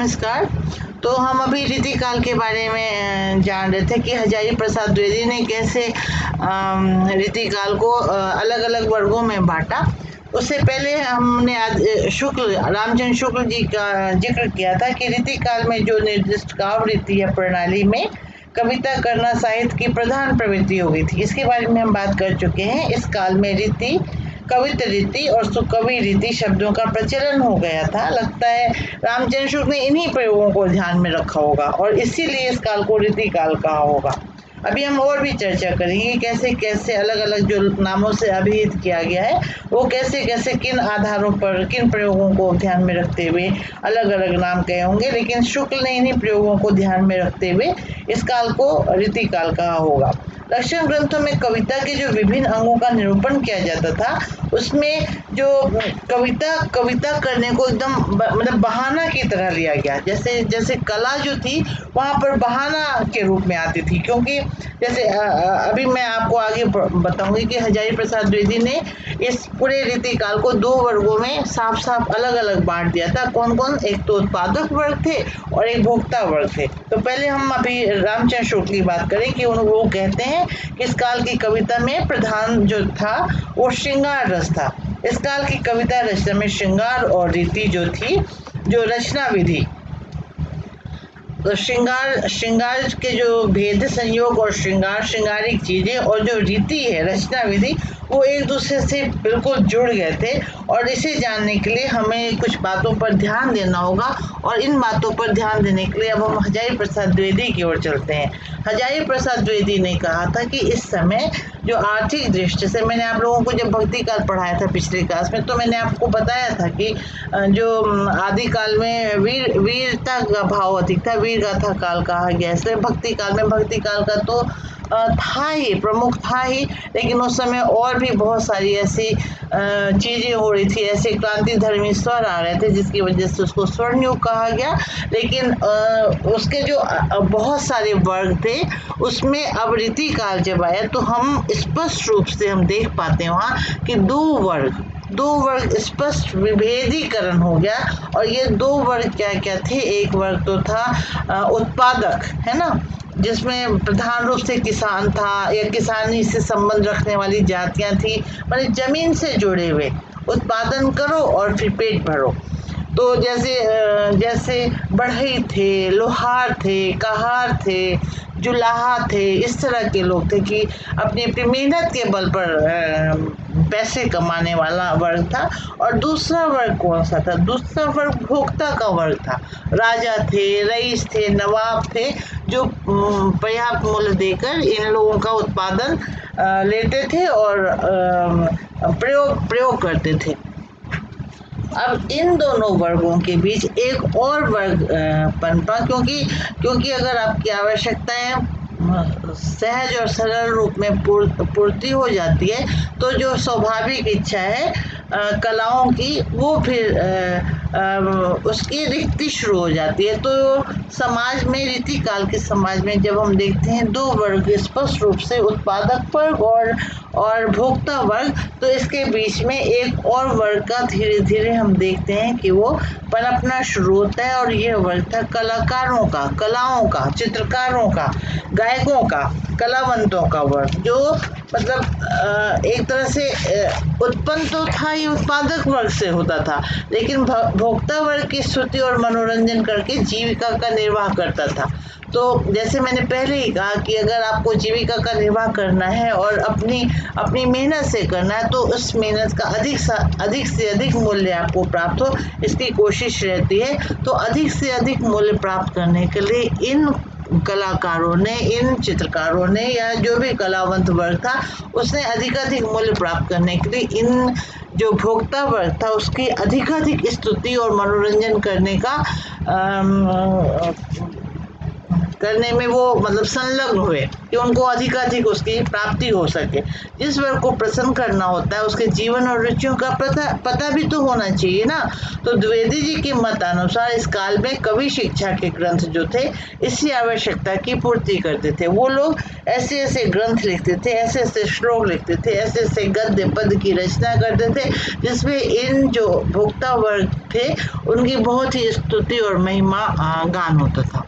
नमस्कार। तो हम अभी रीतिकाल के बारे में जान रहे थे कि हजारी प्रसाद द्विवेदी ने कैसे रीतिकाल को अलग अलग वर्गों में बांटा। उससे पहले हमने आज रामचंद्र शुक्ल जी का जिक्र किया था कि रीतिकाल में जो निर्दिष्ट काव्य रीति या प्रणाली में कविता करना साहित्य की प्रधान प्रवृत्ति हो गई थी। इसके बारे में हम बात कर चुके हैं। इस काल में रीति, कवित रीति और सुकवि रीति शब्दों का प्रचलन हो गया था। लगता है रामचंद्र शुक्ल ने इन्हीं प्रयोगों को ध्यान में रखा होगा और इसीलिए इस काल को रीतिकाल कहा होगा। अभी हम और भी चर्चा करेंगे कैसे कैसे अलग अलग जो नामों से अभिहित किया गया है वो कैसे कैसे किन आधारों पर किन प्रयोगों को ध्यान में रखते हुए अलग अलग नाम कहे होंगे, लेकिन शुक्ल ने इन्हीं प्रयोगों को ध्यान में रखते हुए इस काल को रीतिकाल कहा होगा। लक्षण ग्रंथों में कविता के जो विभिन्न अंगों का निरूपण किया जाता था उसमें जो कविता करने को एकदम मतलब बहाना की तरह लिया गया। जैसे कला जो थी वहाँ पर बहाना के रूप में आती थी, क्योंकि जैसे अभी मैं आपको आगे बताऊंगी कि हजारी प्रसाद द्विवेदी ने इस पूरे रीतिकाल को दो वर्गों में साफ साफ अलग अलग बांट दिया था। कौन कौन? एक तो उत्पादक वर्ग थे और एक भोक्ता वर्ग थे। तो पहले हम अभी रामचंद्र शुक्ल की बात करें कि वो कहते हैं कि इस काल की कविता में प्रधान जो था वो श्रृंगार रस था। इस काल की कविता रचना में श्रृंगार और रीति जो थी, जो रचना विधि, तो श्रृंगार के जो भेद संयोग और श्रृंगारिक चीजें और जो रीति है रचना विधि वो एक दूसरे से बिल्कुल जुड़ गए थे। और इसे जानने के लिए हमें कुछ बातों पर ध्यान देना होगा और इन बातों पर ध्यान देने के लिए अब हम हजारी प्रसाद द्विवेदी की ओर चलते हैं। हजारी प्रसाद द्विवेदी ने कहा था कि इस समय जो आर्थिक दृष्टि से, मैंने आप लोगों को जब भक्ति काल पढ़ाया था पिछले क्लास में तो मैंने आपको बताया था कि जो आदिकाल में वीरता का भाव अधिक था, वीर गाथा काल कहा गया। इसलिए भक्ति काल का तो था ही, प्रमुख था ही, लेकिन उस समय और भी बहुत सारी ऐसी चीजें हो रही थी, ऐसे क्रांति धर्मी स्वर आ रहे थे जिसकी वजह से उसको स्वर्णयुग कहा गया। लेकिन उसके जो बहुत सारे वर्ग थे उसमें अब रीतिकाल जब आया तो हम स्पष्ट रूप से हम देख पाते हैं वहाँ कि दो वर्ग स्पष्ट विभेदीकरण हो गया। और ये दो वर्ग क्या क्या थे? एक वर्ग तो था उत्पादक, है ना, जिसमें प्रधान रूप से किसान था या किसानी से संबंध रखने वाली जातियां थी, मतलब जमीन से जुड़े हुए, उत्पादन करो और फिर पेट भरो। तो जैसे बढ़ई थे, लोहार थे, कहार थे, जुलाहा थे, इस तरह के लोग थे कि अपनी अपनी मेहनत के बल पर पैसे कमाने वाला वर्ग था। और दूसरा वर्ग कौन सा था? दूसरा वर्ग भोक्ता का वर्ग था। राजा थे, रईस थे, नवाब थे, जो पर्याप्त मूल्य देकर इन लोगों का उत्पादन लेते थे और प्रयोग करते थे। अब इन दोनों वर्गों के बीच एक और वर्ग पनपा, क्योंकि अगर आपकी आवश्यकताएं सहज और सरल रूप में पूर्ति हो जाती है तो जो स्वाभाविक इच्छा है कलाओं की वो फिर उसकी रिक्ति शुरू हो जाती है। तो समाज में, रीतिकाल के समाज में जब हम देखते हैं दो वर्ग स्पष्ट रूप से, उत्पादक वर्ग और भोक्ता वर्ग, तो इसके बीच में एक और वर्ग का धीरे धीरे हम देखते हैं कि वो पनपना शुरू होता है। और यह वर्ग था कलाकारों का, कलाओं का, चित्रकारों का, गायकों का, कलावंतों का वर्ग, जो मतलब एक तरह से उत्पन्न तो था ही उत्पादक वर्ग से होता था, लेकिन भोक्ता वर्ग की स्तुति और मनोरंजन करके जीविका का निर्वाह करता था। तो जैसे मैंने पहले ही कहा कि अगर आपको जीविका का निर्वाह करना है और अपनी मेहनत से करना है तो उस मेहनत का अधिक से अधिक मूल्य आपको प्राप्त हो, इसकी कोशिश रहती है। तो अधिक से अधिक मूल्य प्राप्त करने के लिए इन कलाकारों ने, इन चित्रकारों ने या जो भी कलावंत वर्ग था उसने अधिकाधिक मूल्य प्राप्त करने के लिए इन जो भोक्ता वर्ग था उसकी अधिकाधिक स्तुति और मनोरंजन करने का करने में वो मतलब संलग्न हुए कि उनको अधिकाधिक उसकी प्राप्ति हो सके। जिस वर्ग को प्रसन्न करना होता है उसके जीवन और रुचियों का पता भी तो होना चाहिए ना। तो द्विवेदी जी के मत अनुसार इस काल में कवि शिक्षा के ग्रंथ जो थे इसी आवश्यकता की पूर्ति करते थे। वो लोग ऐसे ऐसे ग्रंथ लिखते थे, ऐसे ऐसे श्लोक लिखते थे, ऐसे ऐसे गद्य पद की रचना करते थे जिसमें इन जो भोक्ता वर्ग थे उनकी बहुत ही स्तुति और महिमा गान होता था।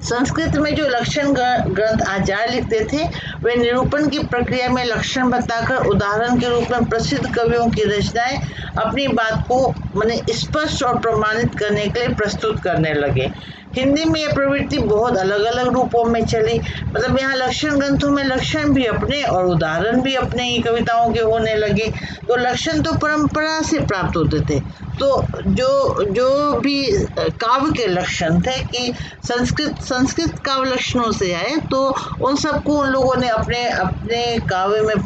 संस्कृत में जो लक्षण ग्रंथ आचार्य लिखते थे वे निरूपण की प्रक्रिया में लक्षण बताकर उदाहरण के रूप में प्रसिद्ध कवियों की रचनाएं अपनी बात को माने स्पष्ट और प्रमाणित करने के लिए प्रस्तुत करने लगे। हिंदी में यह प्रवृत्ति बहुत अलग अलग रूपों में चली। मतलब यहाँ लक्षण ग्रंथों में लक्षण भी अपने और उदाहरण भी अपने ही कविताओं के होने लगे। तो लक्षण तो परंपरा से प्राप्त होते थे। तो जो भी काव्य के लक्षण थे कि संस्कृत काव्य लक्षणों से आए, तो उन सबको उन लोगों ने अपने अपने काव्य में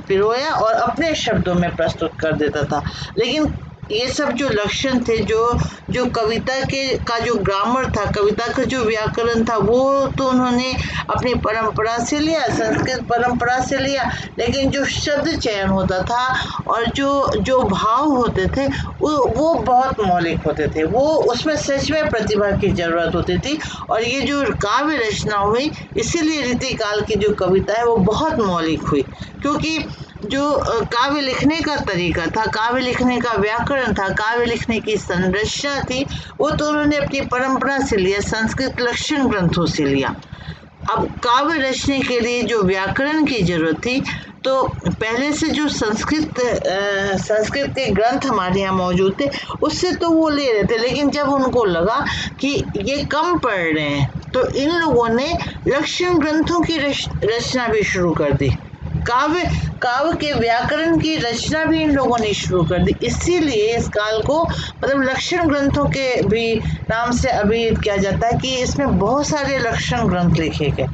पिरोया और अपने शब्दों में प्रस्तुत कर देता था। लेकिन ये सब जो लक्षण थे, जो कविता का जो ग्रामर था, कविता का जो व्याकरण था, वो तो उन्होंने अपनी परंपरा से लिया, संस्कृत परंपरा से लिया। लेकिन जो शब्द चयन होता था और जो भाव होते थे वो बहुत मौलिक होते थे। वो उसमें सच में प्रतिभा की जरूरत होती थी। और ये जो काव्य रचना हुई, इसीलिए रीतिकाल की जो कविता है वो बहुत मौलिक हुई, क्योंकि जो काव्य लिखने का तरीका था, काव्य लिखने का व्याकरण था, काव्य लिखने की संरचना थी, वो तो उन्होंने अपनी परंपरा से लिया, संस्कृत लक्षण ग्रंथों से लिया। अब काव्य रचने के लिए जो व्याकरण की जरूरत थी, तो पहले से जो संस्कृत के ग्रंथ हमारे यहाँ मौजूद थे उससे तो वो ले रहे थे। लेकिन जब उनको लगा कि ये कम पढ़ रहे हैं, तो इन लोगों ने लक्षण ग्रंथों की रचना भी शुरू कर दी। काव्य के व्याकरण की रचना भी इन लोगों ने शुरू कर दी। इसीलिए इस काल को मतलब लक्षण ग्रंथों के भी नाम से अभिहित किया जाता है कि इसमें बहुत सारे लक्षण ग्रंथ लिखे गए,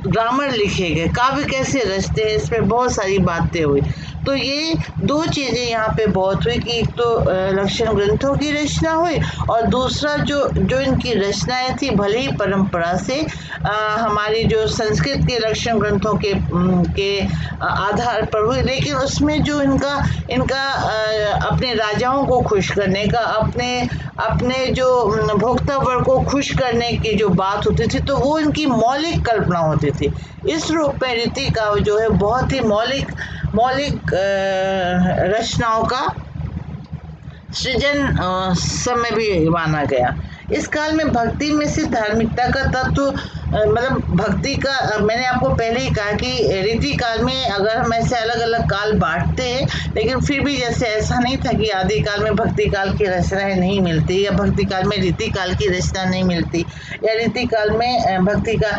ग्रामर लिखे गए, काव्य कैसे रचते हैं इसमें बहुत सारी बातें हुई। तो ये दो चीज़ें यहाँ पे बहुत हुई कि एक तो लक्षण ग्रंथों की रचना हुई और दूसरा जो इनकी रचनाएं थी भले ही परंपरा से हमारी जो संस्कृत के लक्षण ग्रंथों के आधार पर हुई, लेकिन उसमें जो इनका अपने राजाओं को खुश करने का, अपने जो भोक्ता वर्ग को खुश करने की जो बात होती थी, तो वो इनकी मौलिक कल्पना होती थी। इस रूप में रीति काव्य जो है बहुत ही मौलिक रचनाओं का सृजन समय भी माना गया। इस काल में भक्ति में से धार्मिकता का तत्व मतलब भक्ति का, मैंने आपको पहले ही कहा कि रीति काल में अगर हम ऐसे अलग अलग काल बांटते हैं, लेकिन फिर भी जैसे ऐसा नहीं था कि आदि काल में भक्ति काल की रचनाएं नहीं मिलती या भक्ति काल में रीति काल की रचना नहीं मिलती या रीति काल में भक्ति का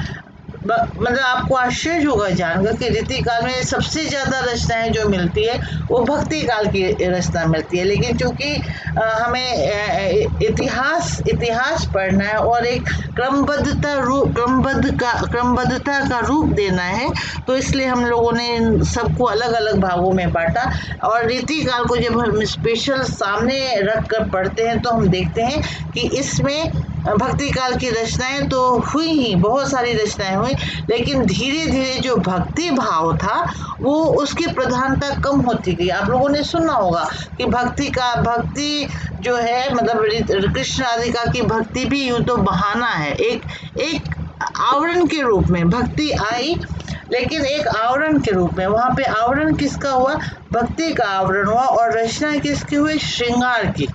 मतलब आपको आश्चर्य होगा जानकर कि रीति काल में सबसे ज़्यादा रचनाएं जो मिलती है वो भक्ति काल की रचना मिलती है। लेकिन चूंकि हमें इतिहास पढ़ना है और एक क्रमबद्धता का रूप देना है, तो इसलिए हम लोगों ने इन सबको अलग अलग भागों में बांटा। और रीति काल को जब हम स्पेशल सामने रख कर पढ़ते हैं तो हम देखते हैं कि इसमें भक्ति काल की रचनाएं तो हुई ही, बहुत सारी रचनाएं हुई, लेकिन धीरे धीरे जो भक्ति भाव था वो उसकी प्रधानता कम होती गई। आप लोगों ने सुना होगा कि भक्ति जो है मतलब कृष्ण राधिका की भक्ति भी यूं तो बहाना है, एक आवरण के रूप में भक्ति आई, लेकिन एक आवरण के रूप में। वहाँ पे आवरण किसका हुआ? भक्ति का आवरण हुआ। और रचना किसकी हुई? श्रृंगार की।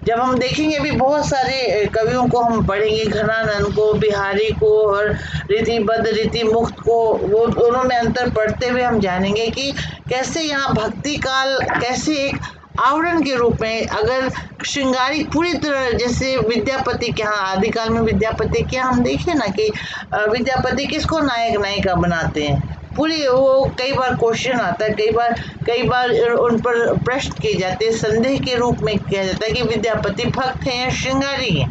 जब हम देखेंगे भी बहुत सारे कवियों को हम पढ़ेंगे, घनानंद को, बिहारी को और रीतिबद्ध रीतिमुक्त को, वो दोनों में अंतर पढ़ते हुए हम जानेंगे कि कैसे यहाँ भक्ति काल कैसे एक आवरण के रूप में, अगर श्रृंगारिक पूरी तरह, जैसे विद्यापति के यहाँ आदिकाल में विद्यापति के यहाँ हम देखें ना कि विद्यापति किसको नायक नायिका बनाते हैं, पूरी वो कई बार क्वेश्चन आता है, कई बार उन पर प्रश्न किए जाते हैं, संदेह के रूप में किया जाता है कि विद्यापति भक्त हैं या श्रृंगारी हैं।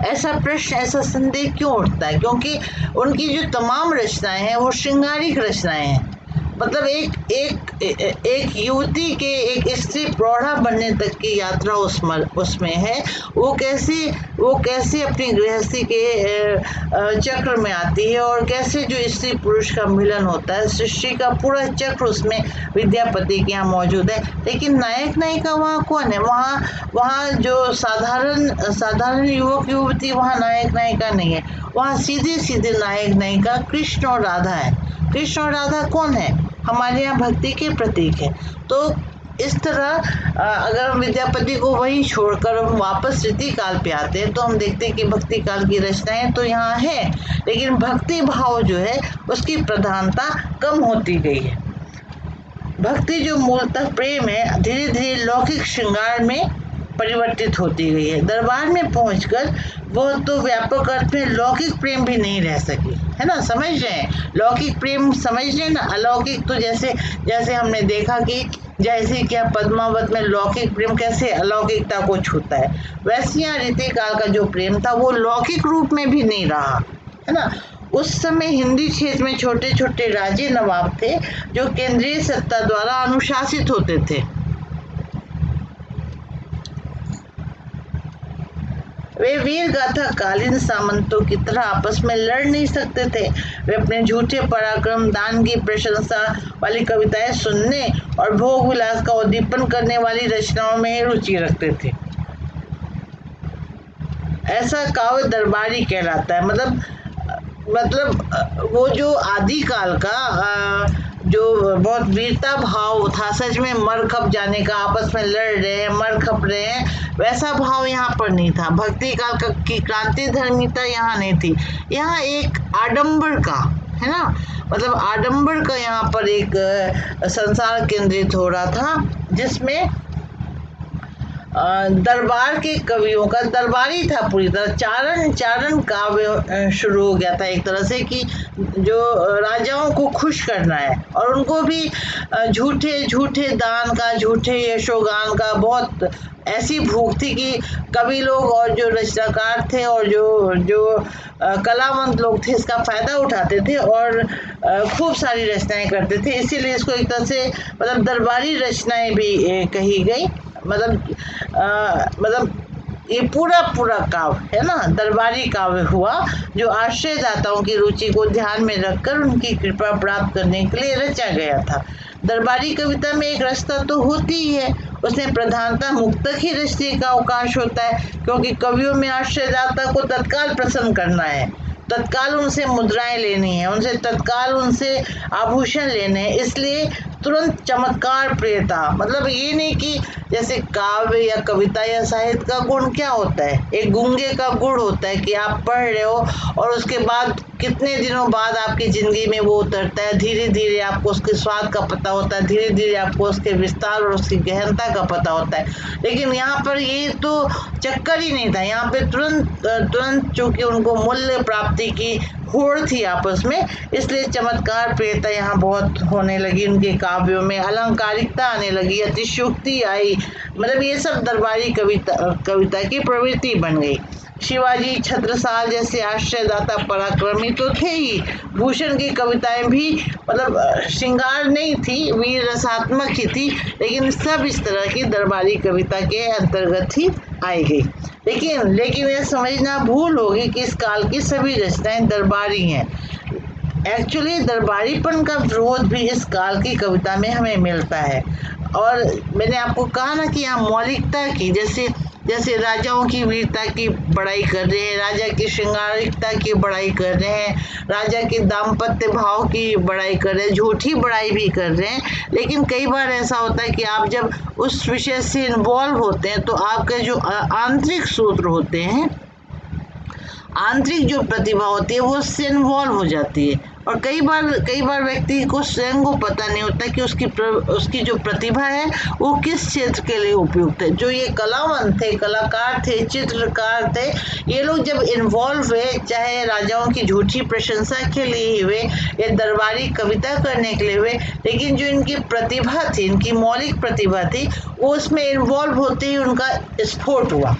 ऐसा प्रश्न, ऐसा संदेह क्यों उठता है? क्योंकि उनकी जो तमाम रचनाएं हैं वो श्रृंगारिक रचनाएं हैं। मतलब एक एक युवती के एक स्त्री प्रौढ़ा बनने तक की यात्रा उसमें है। वो कैसे अपनी गृहस्थी के चक्र में आती है और कैसे जो स्त्री पुरुष का मिलन होता है, सृष्टि का पूरा चक्र उसमें विद्यापति के यहाँ मौजूद है। लेकिन नायक नायिका वहाँ कौन है? वहाँ जो साधारण युवक युवती, वहाँ नायक नायिका नहीं है। वहाँ सीधे सीधे नायक नायिका कृष्ण और राधा है। कृष्ण और राधा कौन है? हमारे यहाँ भक्ति के प्रतीक है। तो इस तरह अगर हम विद्यापति को वहीं छोड़कर हम वापस रीति काल पे आते हैं तो हम देखते हैं कि भक्ति काल की रचनाएं तो यहाँ है, लेकिन भक्ति भाव जो है उसकी प्रधानता कम होती गई है। भक्ति जो मूलतः प्रेम है, धीरे धीरे लौकिक श्रृंगार में परिवर्तित होती गई है। दरबार में पहुंचकर वो तो व्यापक अर्थ में लौकिक प्रेम भी नहीं रह सकी, है ना? समझ रहे हैं? लौकिक प्रेम समझ रहे हैं ना? अलौकिक तो जैसे हमने देखा कि जैसे क्या पद्मावत में लौकिक प्रेम कैसे अलौकिकता को छूता है, वैसे यहाँ रीति काल का जो प्रेम था वो लौकिक रूप में भी नहीं रहा, है ना? उस समय हिंदी क्षेत्र में छोटे छोटे राजे नवाब थे जो केंद्रीय सत्ता द्वारा अनुशासित होते थे। वे वीर गाथा कालीन सामंतों की तरह आपस में लड़ नहीं सकते थे। वे अपने झूठे पराक्रम, दान की प्रशंसा वाली कविताएं सुनने और भोग विलास का उद्दीपन करने वाली रचनाओं में रुचि रखते थे। ऐसा काव्य दरबारी कहलाता है। मतलब वो जो आदिकाल का जो बहुत वीरता भाव था, सच में मर खप जाने का, आपस में लड़ रहे हैं, मर खप रहे हैं, वैसा भाव यहाँ पर नहीं था। भक्ति काल की क्रांति धर्मिता यहाँ नहीं थी। यहाँ एक आडंबर का, है ना, मतलब आडंबर का यहाँ पर एक संसार केंद्रित हो रहा था, जिसमें दरबार के कवियों का दरबारी था पूरी तरह। चारण काव्य शुरू हो गया था एक तरह से, कि जो राजाओं को खुश करना है और उनको भी झूठे दान का, झूठे यशोगान का बहुत ऐसी भूख थी कि कवि लोग और जो रचनाकार थे और जो कलावंत लोग थे इसका फायदा उठाते थे और खूब सारी रचनाएं करते थे। इसीलिए इसको एक तरह से मतलब दरबारी रचनाएं भी कही गई। मतलब ये पूरा काव्य है ना, दरबारी काव्य हुआ, जो आश्रयदाताओं की रुचि को ध्यान में रखकर उनकी कृपा प्राप्त करने के लिए रचा गया था। दरबारी कविता में एक रचना तो होती ही है, उसमें प्रधानता मुक्तक ही रचने का अवकाश होता है, क्योंकि कवियों में आश्रयदाता को तत्काल प्रसन्न करना है, तत्काल उनसे मुद्राएं लेनी है, उनसे तत्काल उनसे आभूषण लेने हैं, इसलिए तुरंत चमत्कार प्रियता। मतलब ये नहीं कि जैसे काव्य या कविता या साहित्य का गुण क्या होता है, एक गूंगे का गुण होता है कि आप पढ़ रहे हो और उसके बाद कितने दिनों बाद आपकी ज़िंदगी में वो उतरता है, धीरे धीरे आपको उसके स्वाद का पता होता है, धीरे धीरे आपको उसके विस्तार और उसकी गहनता का पता होता है। लेकिन यहाँ पर ये तो चक्कर ही नहीं था। यहाँ पे तुरंत चूंकि उनको मूल्य प्राप्ति की होड़ थी आपस में, इसलिए चमत्कार प्रियता यहाँ बहुत होने लगी उनके काव्यों में, अलंकारिकता आने लगी, अतिशयोक्ति आई। मतलब ये सब दरबारी कविता की प्रवृत्ति बन गई। शिवाजी, छत्रसाल जैसे आश्रयदाता पराक्रमी तो थे ही, भूषण की कविताएं भी मतलब श्रृंगार नहीं थी, वीर रसात्मक ही थी, लेकिन सब इस तरह की दरबारी कविता के अंतर्गत ही आई गई। लेकिन यह समझना भूल होगी कि इस काल की सभी रचनाएं दरबारी हैं। एक्चुअली दरबारीपन का विरोध भी इस काल की कविता में हमें मिलता है। और मैंने आपको कहा ना कि यहाँ मौलिकता की, जैसे राजाओं की वीरता की बड़ाई कर रहे हैं, राजा की श्रृंगारिकता की बड़ाई कर रहे हैं, राजा के दाम्पत्य भाव की बड़ाई कर रहे हैं, झूठी बड़ाई भी कर रहे हैं। लेकिन कई बार ऐसा होता है कि आप जब उस विषय से इन्वॉल्व होते हैं तो आपके जो आंतरिक सूत्र होते हैं, आंतरिक जो प्रतिभा होती है वो उससे इन्वॉल्व हो जाती है। और कई बार व्यक्ति को स्वयं को पता नहीं होता कि उसकी जो प्रतिभा है वो किस क्षेत्र के लिए उपयुक्त है। जो ये कलावंत थे, कलाकार थे, चित्रकार थे, ये लोग जब इन्वॉल्व हुए, चाहे राजाओं की झूठी प्रशंसा के लिए ही हुए या दरबारी कविता करने के लिए हुए, लेकिन जो इनकी प्रतिभा थी, इनकी मौलिक प्रतिभा थी, वो उसमें इन्वॉल्व होते ही उनका स्फोट हुआ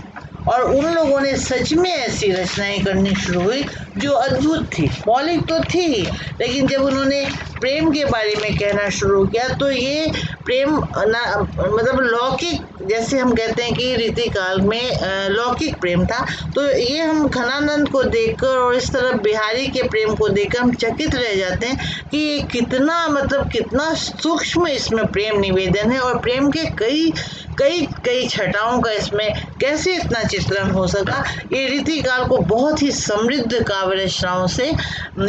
और उन लोगों ने सच में ऐसी रचनाएं करनी शुरू हुई जो अद्भुत थी। मौलिक तो थी ही, लेकिन जब उन्होंने प्रेम के बारे में कहना शुरू किया तो ये प्रेम मतलब लौकिक, जैसे हम कहते हैं कि रीतिकाल में लौकिक प्रेम था, तो ये हम घनानंद को देखकर और इस तरह बिहारी के प्रेम को देखकर हम चकित रह जाते हैं कि कितना मतलब कितना सूक्ष्म इसमें प्रेम निवेदन है और प्रेम के कई कई कई छटाओं का इसमें कैसे इतना चित्रण हो सका। ये रीतिकाल को बहुत ही समृद्ध काव्य रचनाओं से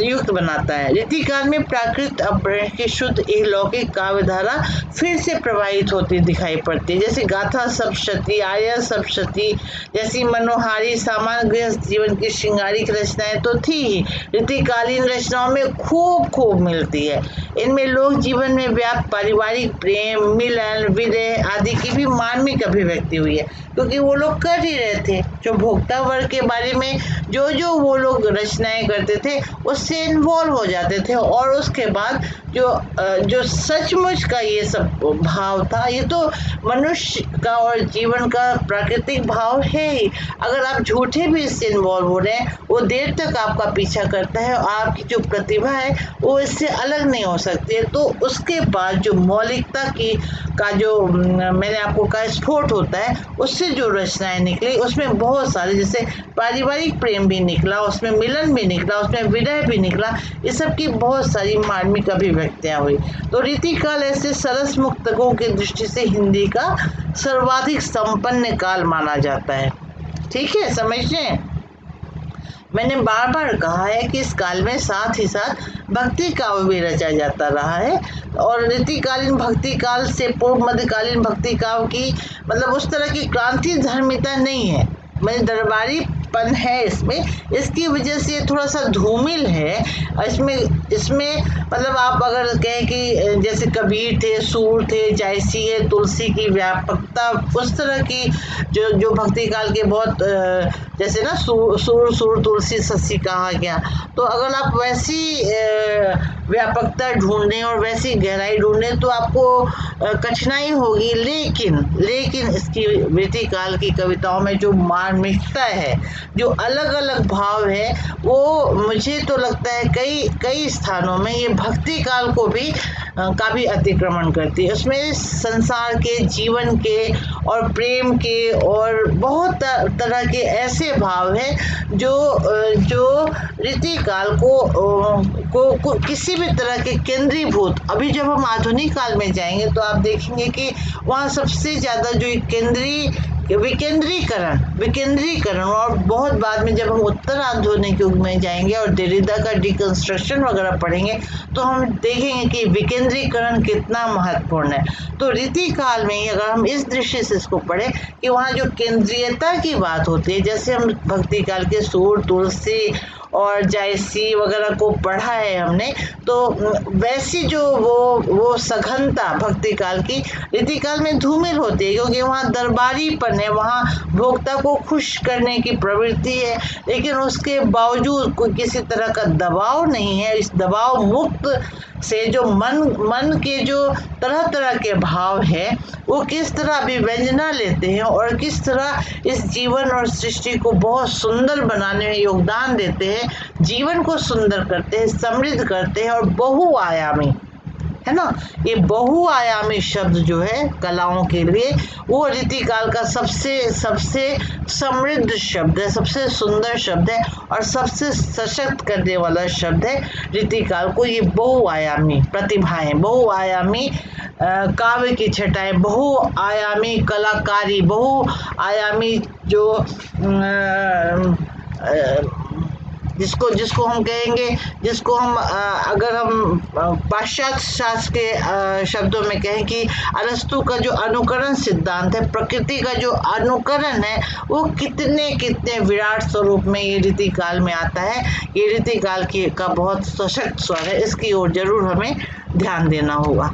युक्त बनाता है। रीतिकाल में प्राकृत अपभ्रंश की शुद्ध अलौकिक काव्य धारा फिर से प्रवाहित होती दिखाई पड़ती है। जैसे गाथा सप्तशती, आर्य सप्तशती जैसी मनोहारी सामान्य गृहस्थ जीवन की श्रृंगारिक रचनाएं तो थी ही, रीतिकालीन रचनाओं में खूब मिलती है। इनमें लोक जीवन में व्याप्त पारिवारिक प्रेम, मिलन, विरह आदि की भी मार्मिक अभिव्यक्ति हुई है, क्योंकि वो लोग कर ही रहे थे। जो भोक्ता वर्ग के बारे में जो वो लोग रचनाएं करते थे उससे इन्वॉल्व हो जाते थे, और उसके बाद जो सचमुच का ये सब भाव था, ये तो मनुष्य का और जीवन का प्राकृतिक भाव है ही। अगर आप झूठे भी इससे इन्वॉल्व हो रहे हैं, वो देर तक आपका पीछा करता है और आपकी जो प्रतिभा है वो इससे अलग नहीं हो सकती है। तो उसके बाद जो मौलिकता का जो मैंने आपको कहा स्फोट होता है, उससे जो रचनाएं निकली उसमें बहुत सारे, जैसे पारिवारिक प्रेम भी निकला, उसमें मिलन भी निकला, उसमें विरह भी निकला, इस सब की बहुत सारी मार्मिक अभिव्यक्तियां हुई। तो रीतिकाल ऐसे सरस मुक्तकों की दृष्टि से हिंदी का सर्वाधिक संपन्न काल माना जाता है। ठीक है, समझिए। मैंने बार कहा है कि इस काल में साथ ही साथ भक्ति काव्य भी रचा जाता रहा है, और रीतिकालीन भक्ति काल से पूर्व मध्यकालीन भक्ति काव्य की मतलब उस तरह की क्रांति धर्मिता नहीं है, मतलब दरबारीपन है इसमें। इसकी वजह से थोड़ा सा धूमिल है इसमें मतलब आप अगर कहें कि जैसे कबीर थे, सूर थे, जायसी है, तुलसी की व्यापकता, उस तरह की जो भक्ति काल के बहुत जैसे ना सूर तुलसी ससी कहा गया, तो अगर आप वैसी व्यापकता ढूंढें और वैसी गहराई ढूंढें तो आपको कठिनाई होगी। लेकिन इसकी रीतिकाल की कविताओं में जो मार्मिकता है, जो अलग अलग भाव है, वो मुझे तो लगता है कई स्थानों में ये भक्ति काल को भी काफी अतिक्रमण करती है। उसमें संसार के, जीवन के और प्रेम के और बहुत तरह के ऐसे भाव हैं जो रीतिकाल को किसी भी तरह के केंद्रीभूत, अभी जब हम आधुनिक काल में जाएंगे तो आप देखेंगे कि वहाँ सबसे ज्यादा जो विकेंद्रीकरण और बहुत बाद में जब हम उत्तर आधुनिक युग में जाएंगे और देरिदा का डिकंस्ट्रक्शन वगैरह पढ़ेंगे तो हम देखेंगे कि विकेंद्रीकरण कितना महत्वपूर्ण है। तो रीतिकाल में अगर हम इस दृष्टि से इसको पढ़ें कि वहाँ जो केंद्रीयता की बात होती है, जैसे हम भक्ति काल के सूर, तुलसी और जायसी वगैरह को पढ़ा है हमने, तो वैसी जो वो सघनता भक्ति काल की रीतिकाल में धूमिल होती है, क्योंकि वहाँ दरबारीपन है, वहाँ भोक्ता को खुश करने की प्रवृत्ति है, लेकिन उसके बावजूद कोई किसी तरह का दबाव नहीं है। इस दबाव मुक्त से जो मन के जो तरह तरह के भाव है वो किस तरह अभिव्यंजना लेते हैं और किस तरह इस जीवन और सृष्टि को बहुत सुंदर बनाने में योगदान देते हैं, जीवन को सुंदर करते हैं, समृद्ध करते हैं और बहुआयामी, है ना, ये बहुआयामी शब्द जो है कलाओं के लिए, वो रीतिकाल का सबसे समृद्ध शब्द है, सबसे सुंदर शब्द है और सबसे सशक्त करने वाला शब्द है रीतिकाल को। ये बहुआयामी प्रतिभाएं, बहुआयामी काव्य की छटाएं, बहुआयामी कलाकारी, बहुआयामी जो जिसको हम कहेंगे, जिसको हम अगर हम पाश्चात्य शास्त्र के शब्दों में कहें कि अरस्तु का जो अनुकरण सिद्धांत है, प्रकृति का जो अनुकरण है, वो कितने विराट स्वरूप में ये रीतिकाल में आता है। ये रीतिकाल का बहुत सशक्त स्वर है, इसकी ओर जरूर हमें ध्यान देना होगा।